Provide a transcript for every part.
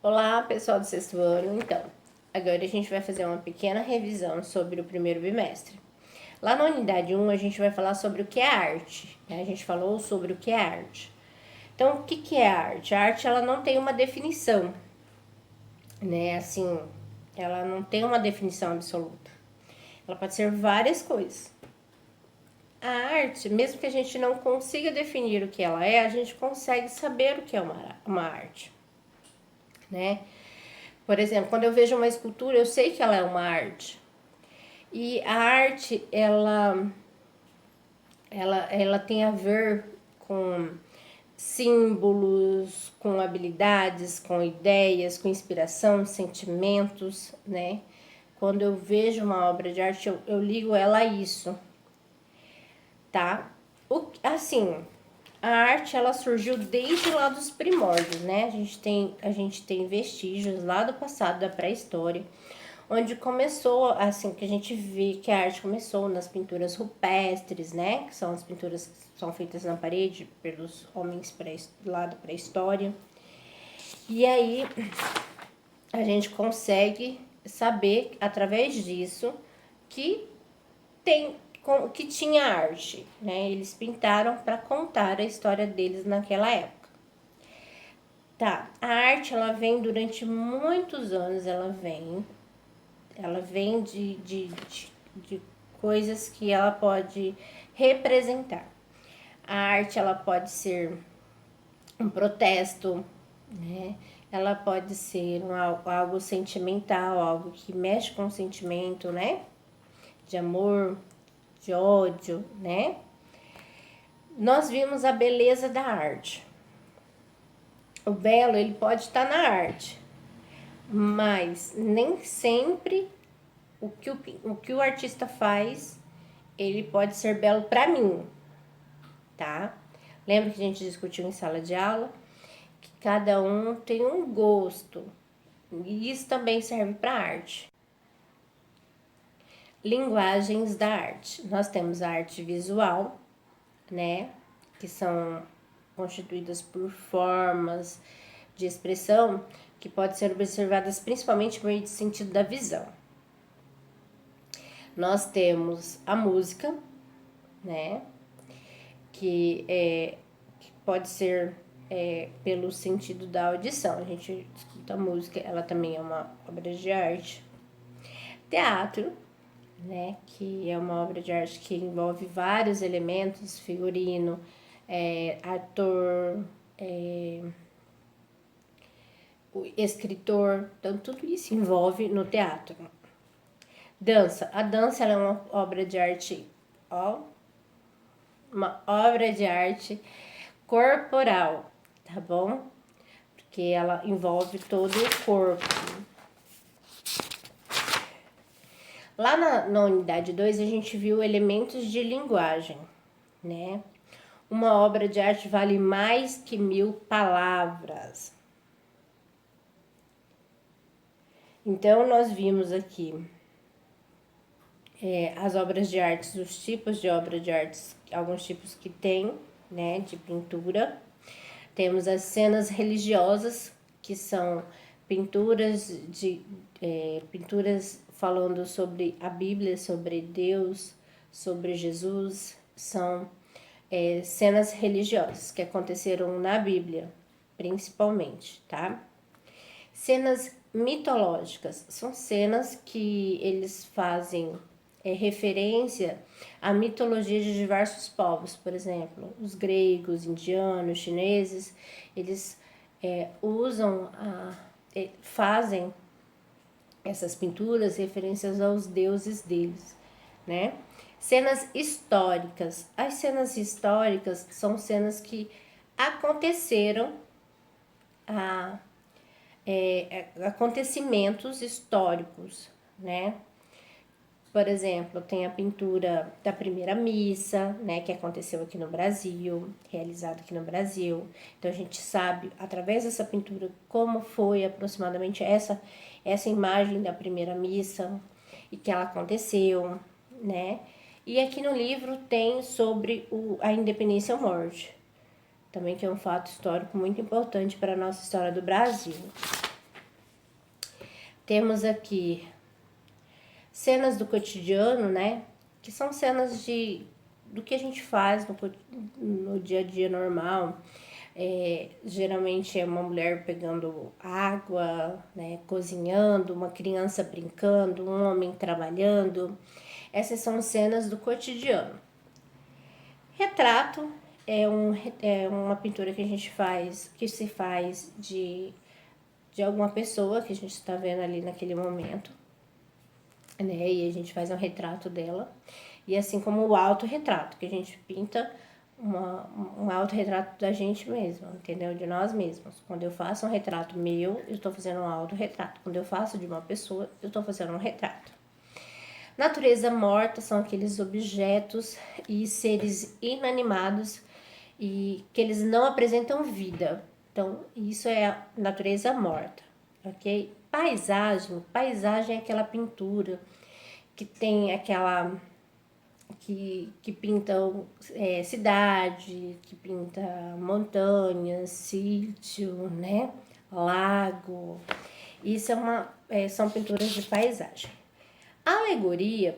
Olá, pessoal do sexto ano. Então, agora a gente vai fazer uma pequena revisão sobre o primeiro bimestre. Lá na unidade 1, a gente vai falar sobre o que é arte, né? A gente falou sobre o que é arte. Então, o que é arte? A arte, ela não tem uma definição, né? Assim, ela não tem uma definição absoluta. Ela pode ser várias coisas. A arte, mesmo que a gente não consiga definir o que ela é, a gente consegue saber o que é uma arte, né? Por exemplo, quando eu vejo uma escultura, eu sei que ela é uma arte. E a arte, ela tem a ver com símbolos, com habilidades, com ideias, com inspiração, sentimentos, né? Quando eu vejo uma obra de arte, eu ligo ela a isso, tá? Assim, a arte, ela surgiu desde lá dos primórdios, né? A gente tem vestígios lá do passado, da pré-história, onde começou, assim, que a gente vê que a arte começou nas pinturas rupestres, né? Que são as pinturas que são feitas na parede pelos homens lá da pré-história. E aí, a gente consegue saber, através disso, que que tinha arte, né? Eles pintaram para contar a história deles naquela época. Tá, a arte, ela vem durante muitos anos, ela vem de coisas que ela pode representar. A arte, ela pode ser um protesto, né? Ela pode ser algo sentimental, algo que mexe com o sentimento, né? De amor, de ódio, né? Nós vimos a beleza da arte. O belo, ele pode estar na arte, mas nem sempre o que o artista faz, ele pode ser belo para mim, tá? Lembra que a gente discutiu em sala de aula? Que cada um tem um gosto, e isso também serve para arte. Linguagens da arte. Nós temos a arte visual, né? Que são constituídas por formas de expressão que podem ser observadas principalmente por meio de sentido da visão. Nós temos a música, né? Que pode ser pelo sentido da audição. A gente escuta a música, ela também é uma obra de arte. Teatro, né, que é uma obra de arte que envolve vários elementos, figurino, ator, o escritor, então tudo isso envolve no teatro. Dança, a dança ela é uma obra de arte, uma obra de arte corporal, tá bom? Porque ela envolve todo o corpo. Lá na unidade 2, a gente viu elementos de linguagem, né? Uma obra de arte vale mais que 1000 palavras. Então, nós vimos aqui as obras de arte, os tipos de obra de arte, alguns tipos que tem, né, de pintura. Temos as cenas religiosas, que são pinturas falando sobre a Bíblia, sobre Deus, sobre Jesus. São cenas religiosas que aconteceram na Bíblia, principalmente, tá? Cenas mitológicas são cenas que eles fazem referência à mitologia de diversos povos, por exemplo, os gregos, indianos, chineses, eles fazem essas pinturas referências aos deuses deles, né? Cenas históricas. As cenas históricas são cenas que aconteceram, acontecimentos históricos, né? Por exemplo, tem a pintura da primeira missa, né, que aconteceu aqui no Brasil, realizada aqui no Brasil. Então a gente sabe, através dessa pintura, como foi aproximadamente essa imagem da primeira missa e que ela aconteceu, né? E aqui no livro tem sobre a independência ou morte, também que é um fato histórico muito importante para a nossa história do Brasil. Temos aqui cenas do cotidiano, né? Que são cenas do que a gente faz no dia a dia normal. Geralmente é uma mulher pegando água, né, cozinhando, uma criança brincando, um homem trabalhando. Essas são cenas do cotidiano. Retrato é uma pintura que a gente faz, que se faz de alguma pessoa que a gente está vendo ali naquele momento, né? E a gente faz um retrato dela. E assim como o autorretrato, que a gente pinta um autorretrato da gente mesmo, entendeu? De nós mesmos. Quando eu faço um retrato meu, eu estou fazendo um autorretrato. Quando eu faço de uma pessoa, eu estou fazendo um retrato. Natureza morta são aqueles objetos e seres inanimados e que eles não apresentam vida. Então, isso é a natureza morta, ok? Paisagem é aquela pintura que tem aquela... que pinta cidade, que pinta montanhas, sítio, né? Lago. Isso são pinturas de paisagem.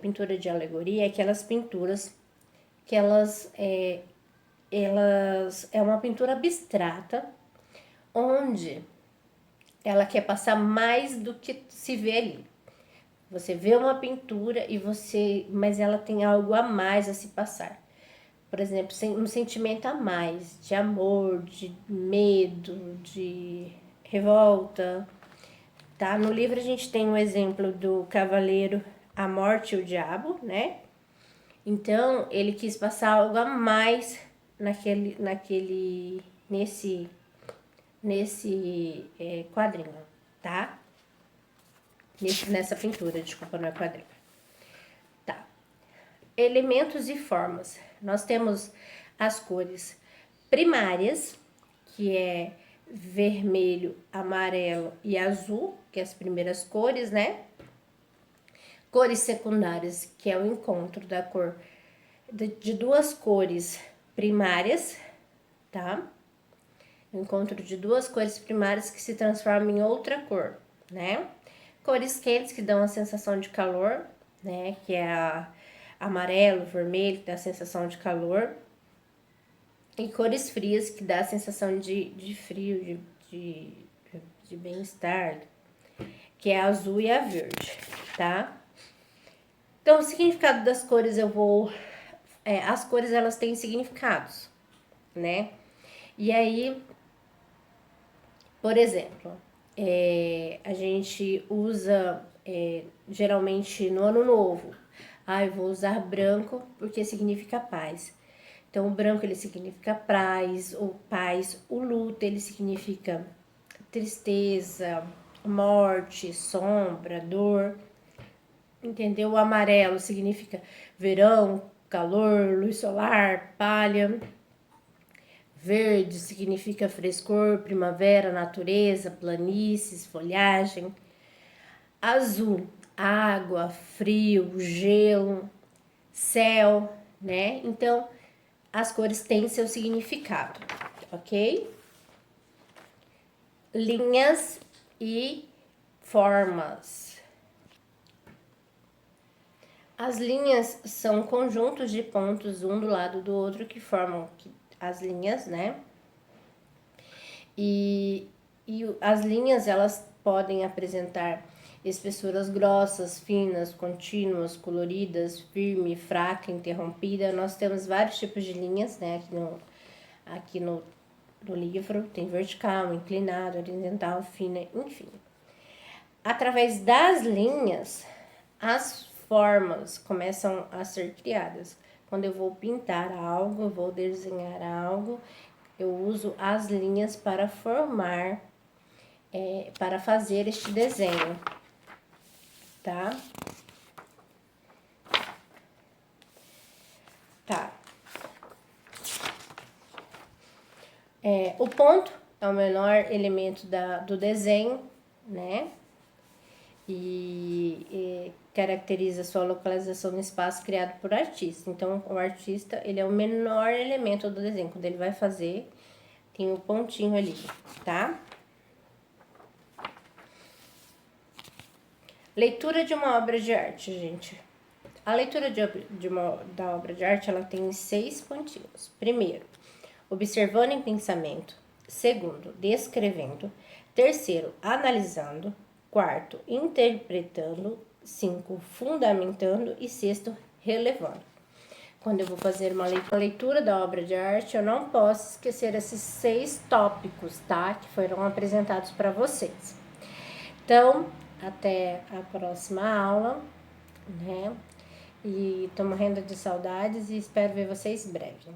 Pintura de alegoria, é aquelas pinturas que elas é uma pintura abstrata, onde ela quer passar mais do que se vê ali. Você vê uma pintura mas ela tem algo a mais a se passar. Por exemplo, um sentimento a mais, de amor, de medo, de revolta, tá? No livro a gente tem um exemplo do cavaleiro A Morte e o Diabo, né? Então, ele quis passar algo a mais nesse quadrinho, tá? Nessa pintura, desculpa, não é quadrinho. Tá. Elementos e formas. Nós temos as cores primárias, que é vermelho, amarelo e azul, que é as primeiras cores, né? Cores secundárias, que é o encontro da cor de duas cores primárias, tá? O encontro de duas cores primárias que se transformam em outra cor, né? Cores quentes que dão a sensação de calor, né? Que é amarelo, vermelho, que dá a sensação de calor. E cores frias que dá a sensação de frio, de bem-estar, que é a azul e a verde, tá? Então, o significado das cores as cores, elas têm significados, né? E aí, por exemplo, a gente usa, geralmente no ano novo, eu vou usar branco porque significa paz. Então, o branco, ele significa paz, o luto, ele significa tristeza, morte, sombra, dor, entendeu? O amarelo significa verão, calor, luz solar, palha. Verde significa frescor, primavera, natureza, planícies, folhagem. Azul, água, frio, gelo, céu, né? Então, as cores têm seu significado, ok? Linhas e formas. As linhas são conjuntos de pontos um do lado do outro que formam as linhas, né? E as linhas, elas podem apresentar espessuras grossas, finas, contínuas, coloridas, firme, fraca, interrompida. Nós temos vários tipos de linhas, né? Aqui no livro tem vertical, inclinado, horizontal, fina, enfim. Através das linhas, as formas começam a ser criadas. Quando eu vou pintar algo, eu vou desenhar algo, eu uso as linhas para formar, para fazer este desenho, tá? Tá. O ponto é o menor elemento do desenho, né? E caracteriza sua localização no espaço criado por artista. Então, o artista, ele é o menor elemento do desenho. Quando ele vai fazer, tem um pontinho ali, tá? Leitura de uma obra de arte, gente. A leitura da obra de arte, ela tem 6 pontinhos. Primeiro, observando em pensamento. Segundo, descrevendo. Terceiro, analisando. Quarto, interpretando. 5, fundamentando. E sexto, relevando. Quando eu vou fazer uma leitura da obra de arte, eu não posso esquecer esses 6 tópicos, tá? Que foram apresentados para vocês. Então, até a próxima aula, né? E tô morrendo de saudades e espero ver vocês breve.